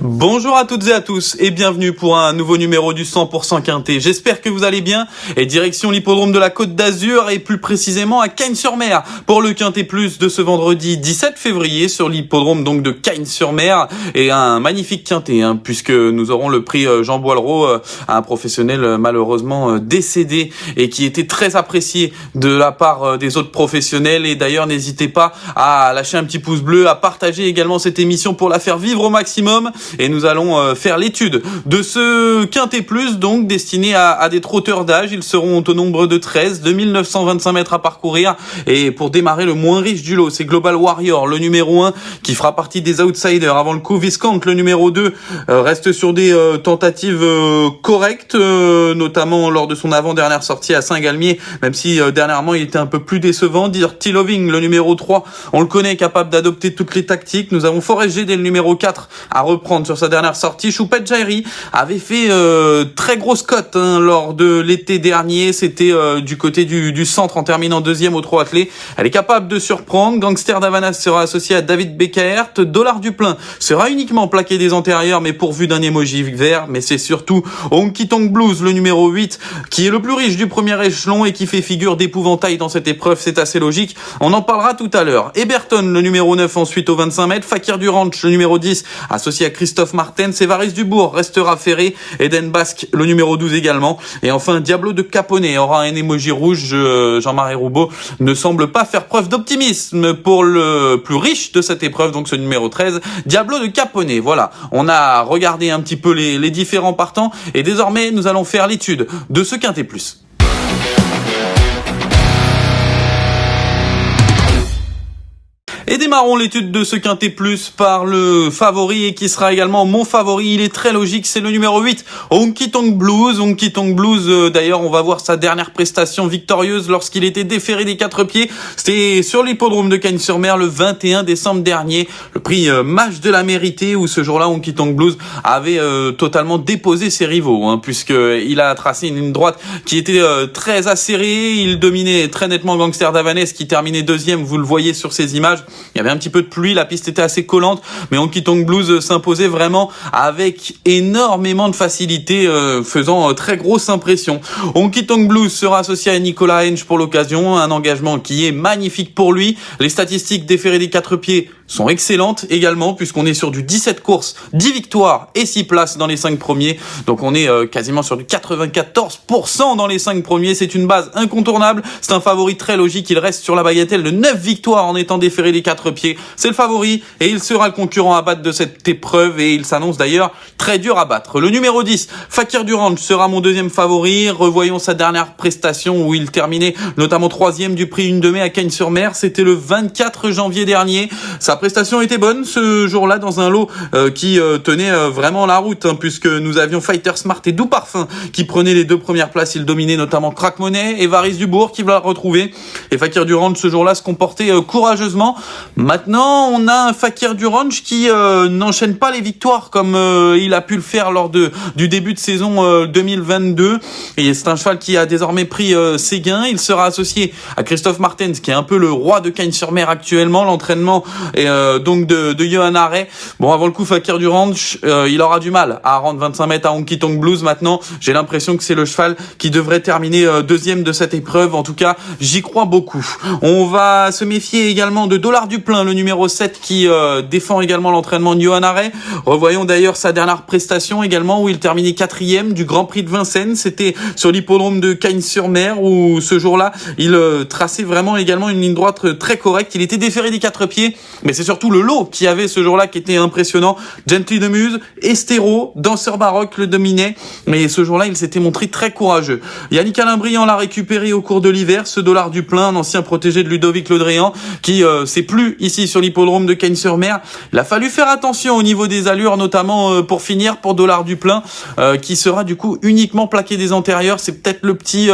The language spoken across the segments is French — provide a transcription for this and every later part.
Bonjour à toutes et à tous et bienvenue pour un nouveau numéro du 100% Quintet. J'espère que vous allez bien et direction l'hippodrome de la Côte d'Azur et plus précisément à Cagnes-sur-Mer pour le Quintet Plus de ce vendredi 17 février sur l'hippodrome donc de Cagnes-sur-Mer et un magnifique Quintet puisque nous aurons le prix Jean Boileau, un professionnel malheureusement décédé et qui était très apprécié de la part des autres professionnels et d'ailleurs n'hésitez pas à lâcher un petit pouce bleu, à partager également cette émission pour la faire vivre au maximum. Et nous allons faire l'étude de ce Quintet Plus, donc destiné à des trotteurs d'âge. Ils seront au nombre de 13, 2925 mètres à parcourir. Et pour démarrer, le moins riche du lot, c'est Global Warrior, le numéro 1, qui fera partie des outsiders. Avant le coup, Viscount, le numéro 2, reste sur des tentatives correctes, notamment lors de son avant-dernière sortie à Saint-Galmier, même si dernièrement il était un peu plus décevant. Dirty Loving, le numéro 3, on le connaît, capable d'adopter toutes les tactiques. Nous avons Forest GD, le numéro 4, à reprendre sur sa dernière sortie. Choupette Jairi avait fait très grosse cote lors de l'été dernier. C'était du côté du centre en terminant deuxième au trot attelé. Elle est capable de surprendre. Gangster d'Havanas sera associé à David Beckert. Dollar du Plein sera uniquement plaqué des antérieurs mais pourvu d'un emoji vert. Mais c'est surtout Honky Tonk Blues, le numéro 8, qui est le plus riche du premier échelon et qui fait figure d'épouvantail dans cette épreuve. C'est assez logique. On en parlera tout à l'heure. Eberton, le numéro 9 ensuite au 25 mètres. Fakir du Ranch, le numéro 10, associé à Christophe Martens. Évariste Dubourg restera ferré. Eden Basque, le numéro 12 également. Et enfin, Diablo de Caponnet aura un emoji rouge. Jean-Marie Roubaud ne semble pas faire preuve d'optimisme pour le plus riche de cette épreuve, donc ce numéro 13, Diablo de Caponnet. Voilà, on a regardé un petit peu les différents partants et désormais nous allons faire l'étude de ce Quintet Plus. Et démarrons l'étude de ce Quintet Plus par le favori et qui sera également mon favori. Il est très logique, c'est le numéro 8, Honky Tonk Blues. Honky Tonk Blues, d'ailleurs, on va voir sa dernière prestation victorieuse lorsqu'il était déféré des 4 pieds. C'était sur l'hippodrome de Cagnes-sur-Mer le 21 décembre dernier. Le prix Match de la Mérité où ce jour-là, Honky Tonk Blues avait totalement déposé ses rivaux, puisqu'il a tracé une ligne droite qui était très acérée. Il dominait très nettement Gangster d'Havanas qui terminait deuxième, vous le voyez sur ces images. Il y avait un petit peu de pluie, la piste était assez collante, mais Honky Tonk Blues s'imposait vraiment avec énormément de facilité, faisant très grosse impression. Honky Tonk Blues sera associé à Nicolas Henge pour l'occasion, un engagement qui est magnifique pour lui. Les statistiques déférées des 4 pieds sont excellentes également, puisqu'on est sur du 17 courses, 10 victoires et 6 places dans les 5 premiers. Donc on est quasiment sur du 94% dans les 5 premiers. C'est une base incontournable. C'est un favori très logique. Il reste sur la bagatelle de 9 victoires en étant déféré des 4 pieds. C'est le favori et il sera le concurrent à battre de cette épreuve et il s'annonce d'ailleurs très dur à battre. Le numéro 10, Fakir du Ranch, sera mon deuxième favori. Revoyons sa dernière prestation où il terminait notamment 3e du prix 1 de mai à Cagnes-sur-Mer. C'était le 24 janvier dernier. Sa prestation était bonne ce jour-là dans un lot qui tenait vraiment la route, puisque nous avions Fighter Smart et Doux Parfum qui prenaient les 2 premières places. Il dominait notamment Crack Money et Évariste Dubourg qui va retrouver. Et Fakir du Ranch ce jour-là se comportait courageusement. Maintenant, on a un Fakir du Ranch qui n'enchaîne pas les victoires comme il a pu le faire lors du début de saison 2022. Et c'est un cheval qui a désormais pris ses gains. Il sera associé à Christophe Martens, qui est un peu le roi de Cagnes-sur-Mer actuellement. L'entraînement et donc de Johan Arret. Bon, avant le coup, Fakir du Ranch, il aura du mal à rendre 25 mètres à Honky Tonk Blues. Maintenant, j'ai l'impression que c'est le cheval qui devrait terminer deuxième de cette épreuve. En tout cas, j'y crois beaucoup. On va se méfier également de Dollar du Plein, le numéro 7 qui défend également l'entraînement de Johan Arret. Revoyons d'ailleurs sa dernière prestation également où il terminait 4e du Grand Prix de Vincennes. C'était sur l'hippodrome de Cagnes-sur-Mer où ce jour-là, il traçait vraiment également une ligne droite très correcte. Il était déféré des 4 pieds, mais c'est surtout le lot qui avait ce jour-là qui était impressionnant. Gently de Muse, Estero, Danseur Baroque le dominait, mais ce jour-là, il s'était montré très courageux. Yannick Alain Briand l'a récupéré au cours de l'hiver, ce Dollar du Plein, un ancien protégé de Ludovic Le Drian, qui s'est plu ici sur l'hippodrome de Cagnes-sur-Mer. Il a fallu faire attention au niveau des allures, notamment pour finir pour Dollar du Plein, qui sera du coup uniquement plaqué des antérieurs. C'est peut-être le petit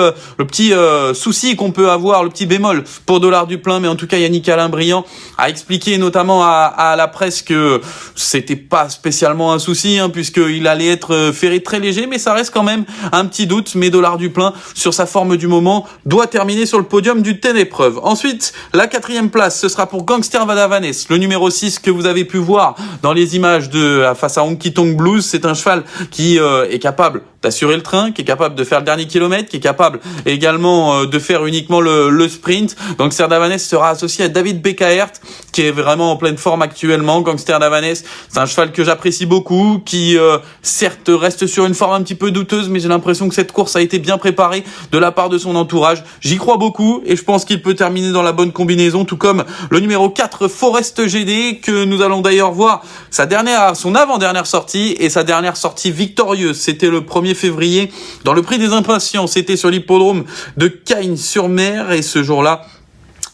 souci qu'on peut avoir, le petit bémol pour Dollar du Plein, mais en tout cas Yannick Alain Briand a expliqué notamment à la presse que c'était pas spécialement un souci, puisqu'il allait être ferré très léger, mais ça reste quand même un petit doute. Mais Dollard du Plein, sur sa forme du moment, doit terminer sur le podium du 10 épreuve. Ensuite, la 4e place, ce sera pour Gangster Vadavannes, le numéro 6 que vous avez pu voir dans les images face à Honky Tonk Blues. C'est un cheval qui est capable d'assurer le train, qui est capable de faire le dernier kilomètre, qui est capable également de faire uniquement le sprint. Gangster Vadavannes sera associé à David Bekaert, qui est vraiment en pleine forme actuellement. Gangster Vadavannes, c'est un cheval que j'apprécie beaucoup, qui certes reste sur une forme un petit peu douteuse, mais j'ai l'impression que cette course a été bien préparée de la part de son entourage. J'y crois beaucoup et je pense qu'il peut terminer dans la bonne combinaison, tout comme le numéro 4 Forest GD, que nous allons d'ailleurs voir son avant-dernière sortie et sa dernière sortie victorieuse. C'était le 1er février dans le Prix des Impatiences. C'était sur l'hippodrome de Cagnes-sur-Mer et ce jour-là,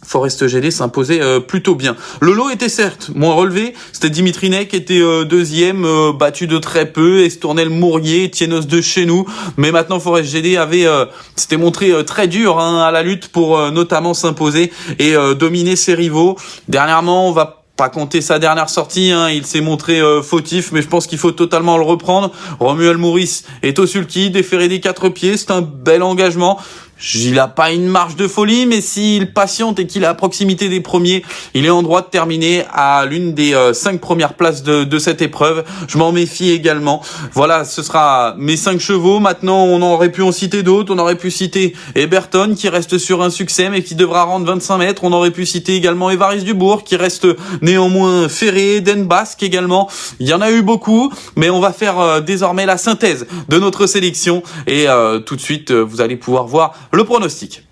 Forest GD s'imposait plutôt bien. Le lot était certes moins relevé, c'était Dimitri Ney qui était deuxième, battu de très peu, Estournel Mourier, Tienos de chez nous, mais maintenant Forest GD s'était montré très dur à la lutte pour notamment s'imposer et dominer ses rivaux. Dernièrement, on va pas compter sa dernière sortie, il s'est montré fautif, mais je pense qu'il faut totalement le reprendre. Romuald Maurice est au sulky, déféré des 4 pieds, c'est un bel engagement. Il a pas une marge de folie, mais s'il patiente et qu'il est à proximité des premiers, il est en droit de terminer à l'une des 5 premières places de cette épreuve. Je m'en méfie également. Voilà, ce sera mes 5 chevaux. Maintenant, on aurait pu en citer d'autres. On aurait pu citer Eberton, qui reste sur un succès, mais qui devra rendre 25 mètres. On aurait pu citer également Évariste Dubourg, qui reste néanmoins ferré. Den Basque également. Il y en a eu beaucoup, mais on va faire désormais la synthèse de notre sélection. Et tout de suite, vous allez pouvoir voir le pronostic.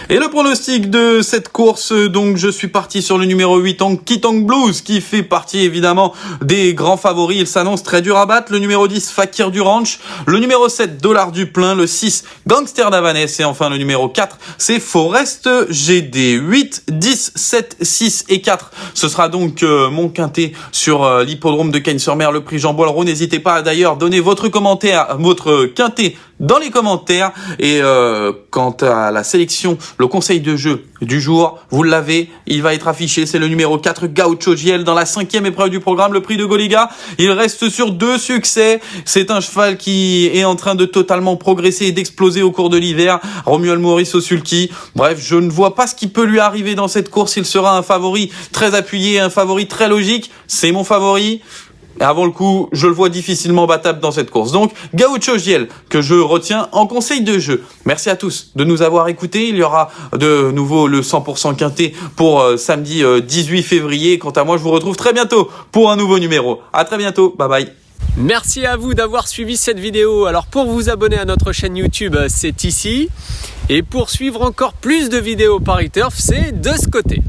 Et le pronostic de cette course, donc je suis parti sur le numéro 8, Honky Tonk Blues, qui fait partie évidemment des grands favoris. Il s'annonce très dur à battre. Le numéro 10, Fakir du Ranch. Le numéro 7, Dollard du Plein. Le 6, Gangster Vadavannes. Et enfin le numéro 4, c'est Forest GD. 8, 10, 7, 6 et 4. Ce sera donc mon quintet sur l'hippodrome de Cagnes-sur-Mer, le prix Jean Boileau. N'hésitez pas à d'ailleurs donner votre commentaire, votre quintet dans les commentaires. Et quant à la sélection, le conseil de jeu du jour, vous l'avez, il va être affiché, c'est le numéro 4, Gaucho Giel, dans la 5e épreuve du programme, le prix de Goliga. Il reste sur 2 succès. C'est un cheval qui est en train de totalement progresser et d'exploser au cours de l'hiver. Romuald Maurice au sulky. Bref, je ne vois pas ce qui peut lui arriver dans cette course. Il sera un favori très appuyé, un favori très logique. C'est mon favori. Et avant le coup, je le vois difficilement battable dans cette course. Donc, Gaucho Giel, que je retiens en conseil de jeu. Merci à tous de nous avoir écoutés. Il y aura de nouveau le 100% quintet pour samedi 18 février. Quant à moi, je vous retrouve très bientôt pour un nouveau numéro. À très bientôt. Bye bye. Merci à vous d'avoir suivi cette vidéo. Alors, pour vous abonner à notre chaîne YouTube, c'est ici. Et pour suivre encore plus de vidéos Paris Turf, c'est de ce côté.